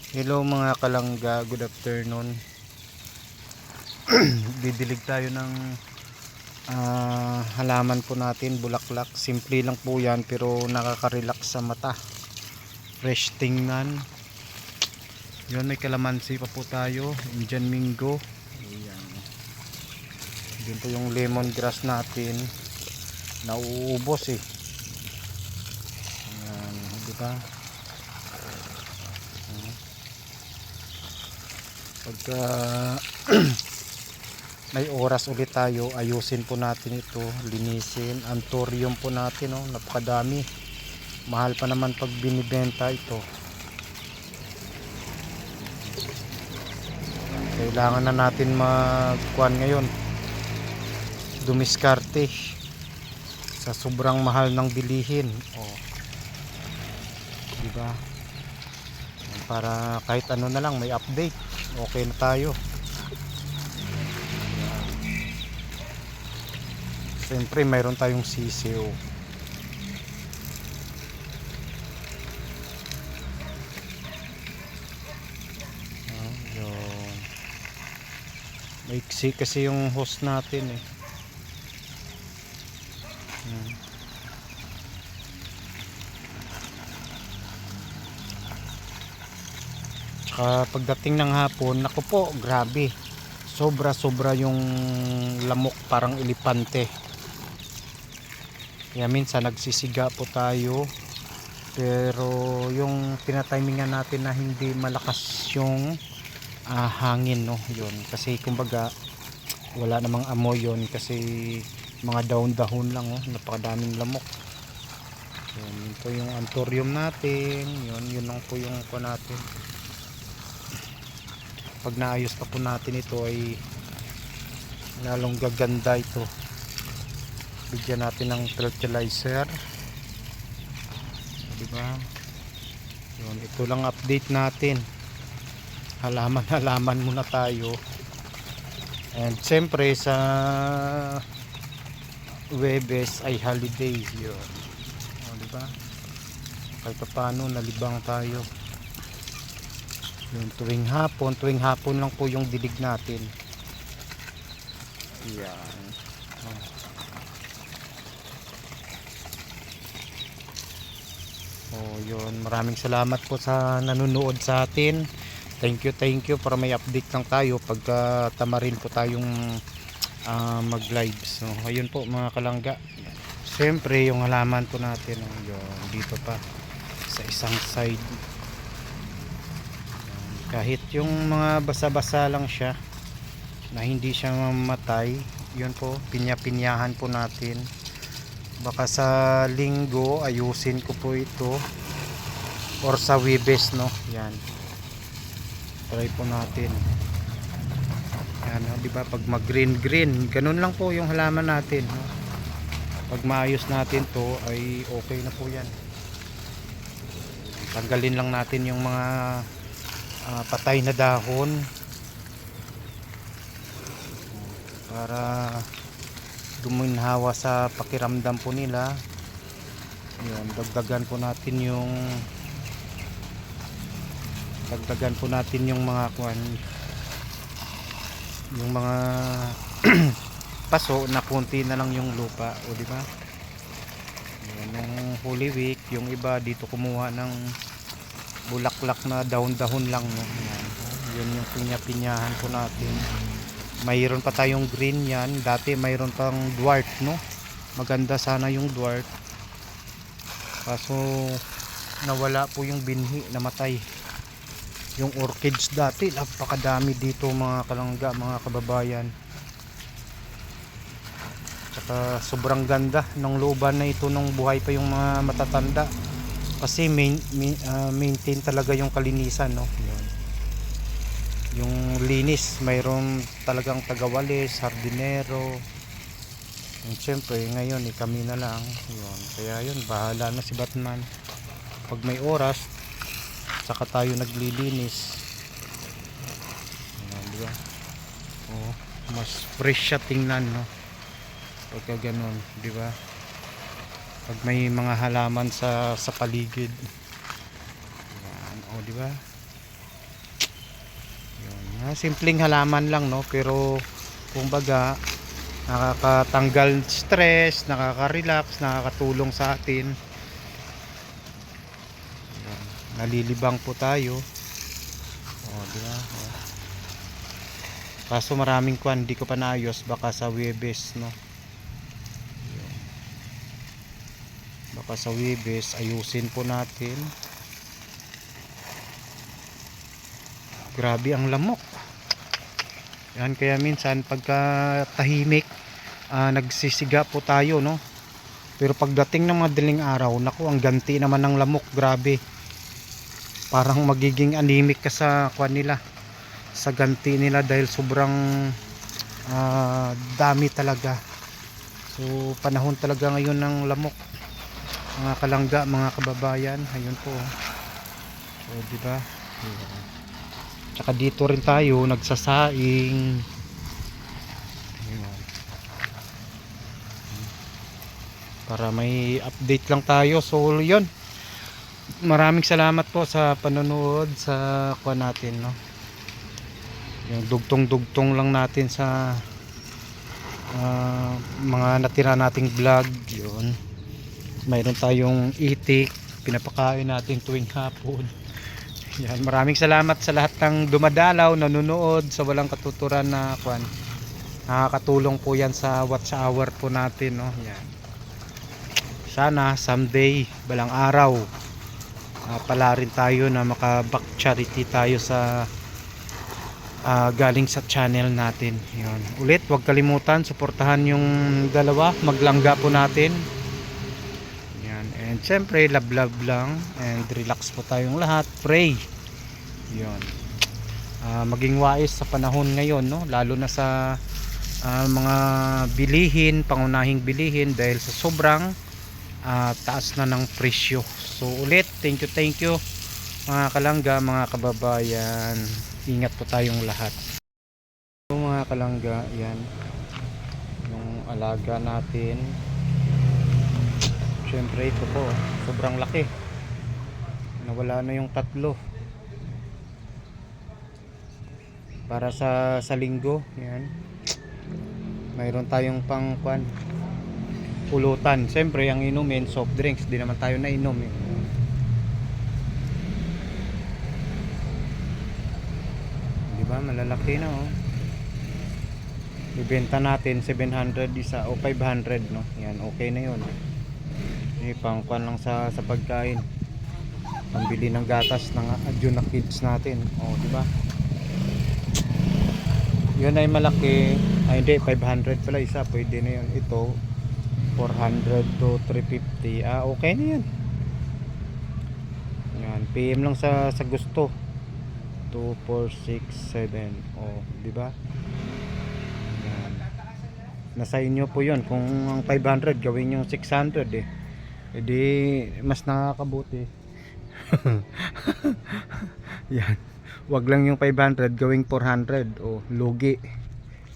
Hello mga kalangga, good afternoon. Didilig tayo ng halaman po natin, bulaklak. Simple lang po yan pero nakaka-relax sa mata. Fresh tingnan. Yun, may kalamansi pa po tayo, Indian Mingo. Ayan. Yun po yung lemongrass natin. Nauubos eh. Ayan, diba? Pagka may oras ulit tayo, ayusin po natin ito, linisin. Anthurium po natin, oh, napakadami. Mahal pa naman pag binibenta ito. Kailangan na natin magkuhan ngayon, dumiskarte sa sobrang mahal ng bilihin. Oh, diba? Para kahit ano na lang may update, okay na tayo. Siyempre mayroon tayong sisiw. Yun. Maiksi kasi yung host natin eh. Tsaka pagdating ng hapon, naku po, grabe. Sobra yung lamok, parang elepante. Kaya minsan nagsisiga po tayo. Pero yung tinatimingan natin na hindi malakas yung hangin, no, yun. Kasi kumbaga wala namang amoy yun kasi mga dahon lang, oh, napakadaming lamok. Yun po yung anthurium natin. Yun lang po yung po natin. Pag naayos pa po natin ito ay lalong gaganda ito. Bigyan natin ng fertilizer, diba? Yun, ito lang update natin. Halaman muna tayo. And siyempre sa Webes ay holiday yun. O, diba? Kahit paano nalibang tayo. Yung tuwing hapon lang po yung dilig natin. Yan. Yun, maraming salamat po sa nanonood sa atin. Thank you para may update lang tayo pagka tamarin po tayong mag live. So ayun po mga kalangga, siyempre yung halaman po natin, yun, dito pa sa isang side. Kahit yung mga basa-basa lang siya na hindi siya mamatay, yun po, pinya-pinyahan po natin. Baka sa linggo ayusin ko po ito or sa Webes, no. Yan, try po natin. Yan, no? Diba, pag mag green ganun lang po yung halaman natin, no? Pag maayos natin to ay okay na po yan. Tanggalin lang natin yung mga patay na dahon para guminhawa sa pakiramdam po nila. Yun, dagdagan po natin yung mga yung mga paso na konti na lang yung lupa, o di ba? Yung Holy Week, yung iba dito kumuha ng bulaklak na dahon-dahon lang, no? Yan. Yun yung pinya-pinyahan po natin. Mayroon pa tayong green yan. Dati mayroon pang dwarf, no? Maganda sana yung dwarf. Kaso nawala po yung binhi, namatay. Yung orchids dati, napakadami dito mga kalangga, mga kababayan. Tsaka sobrang ganda ng looban na ito nung buhay pa yung mga matatanda. Kasi maintain talaga yung kalinisan, no? Yun. Yung linis, mayroon talagang tagawalis, hardinero. And syempre ngayon kami na lang. Yun. Kaya yun, bahala na si Batman. Pag may oras, saka tayo naglilinis. Ayan, diba? Oh, mas fresh siya tingnan, no? Pagka ganun, diba? Pag may mga halaman sa paligid. Ayan, oh, diba? Simpleng halaman lang, no, pero kumbaga nakakatanggal stress, nakaka-relax, nakakatulong sa atin. Ayan. Nalilibang po tayo. Di ba? Kaso maraming kwan, hindi ko pa naayos, baka sa Webes, no. Ayan. Baka sa Webes ayusin po natin. Grabe ang lamok. Yan, kaya minsan pagka tahimik, nagsisiga po tayo, no. Pero pagdating ng madaling araw, naku, ang ganti naman ng lamok, grabe. Parang magiging anemic ka sa kwan nila, sa ganti nila, dahil sobrang dami talaga. So panahon talaga ngayon ng lamok, mga kalangga, mga kababayan. Ayun po. So di ba? Tsaka dito rin tayo nagsasaing. Ayun. Para may update lang tayo. So yun, maraming salamat po sa panonood sa kuha natin, no. Yung dugtong-dugtong lang natin sa mga natira nating vlog. Yun, mayroon tayong itik, pinapakain natin tuwing hapon. Yan, maraming salamat sa lahat ng dumadalaw, nanonood sa walang katuturan na kwan. Nakakatulong po yan sa watch hour po natin, no. Yan. Sana someday, balang araw, pala rin tayo na maka-back charity tayo sa galing sa channel natin. Yun. Ulit, huwag kalimutan suportahan yung dalawa, maglangga po natin. Yan. And syempre, love lang and relax po tayong lahat. Pray. Yun. Maging wais sa panahon ngayon, no, lalo na sa mga bilihin, pangunahing bilihin, dahil sa sobrang taas na ng presyo. So ulit, thank you mga kalangga, mga kababayan. Ingat po tayong lahat. So mga kalangga, yan yung alaga natin. Syempre ito po, sobrang laki. Nawala na yung tatlo. Para sa linggo, yan. Mayroon tayong pangkwan, pulutan. Siyempre ang inumin, soft drinks. Di naman tayo nainom, eh. Diba, malalaki na, oh. Ibenta natin 700 isa o 500, no. Yan, okay na yun. Pangkwan lang sa pagkain, pambili ng gatas ng Adjuna Kids natin. Diba, yun ay malaki. Hindi, 500 pala isa, pwede na yun. Ito 400 to 350. Okay na yan. Yan, PM lang sa gusto. 2, 4, 6, 7. Diba? Yan. Nasa inyo po yun. Kung ang 500 gawin yung 600, eh. Edi mas nakakabuti. Yan. Wag lang yung 500 gawing 400. Lugi.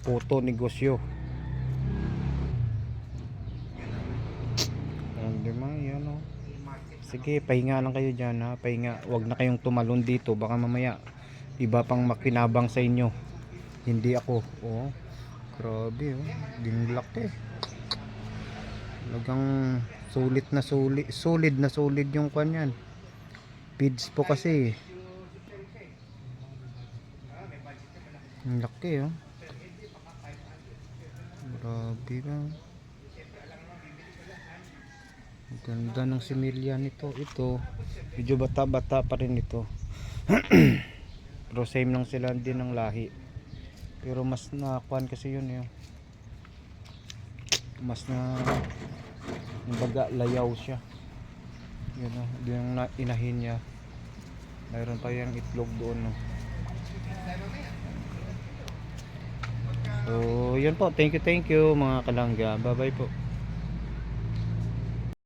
Puto negosyo. Diba? Yan, oh. Sige, pahinga lang kayo dyan, ha. Pahinga. Wag na kayong tumalon dito. Baka mamaya iba pang makinabang sa inyo. Hindi ako. Grabe, oh. Dinglak, eh. Talagang sulit na sulit. Solid na solid yung kanyan. Feeds po kasi, ang laki, oh. Grabe na. Ang ganda ng similya nito. Ito, medyo bata-bata pa rin ito. Pero same lang sila din ng lahi. Pero mas nakuan kasi yun, eh. Mas na, baga, layaw siya. Yun, oh. Yung inahin niya. Mayroon pa yung itlog doon, no. So yun po, thank you mga kalangga. Bye bye po.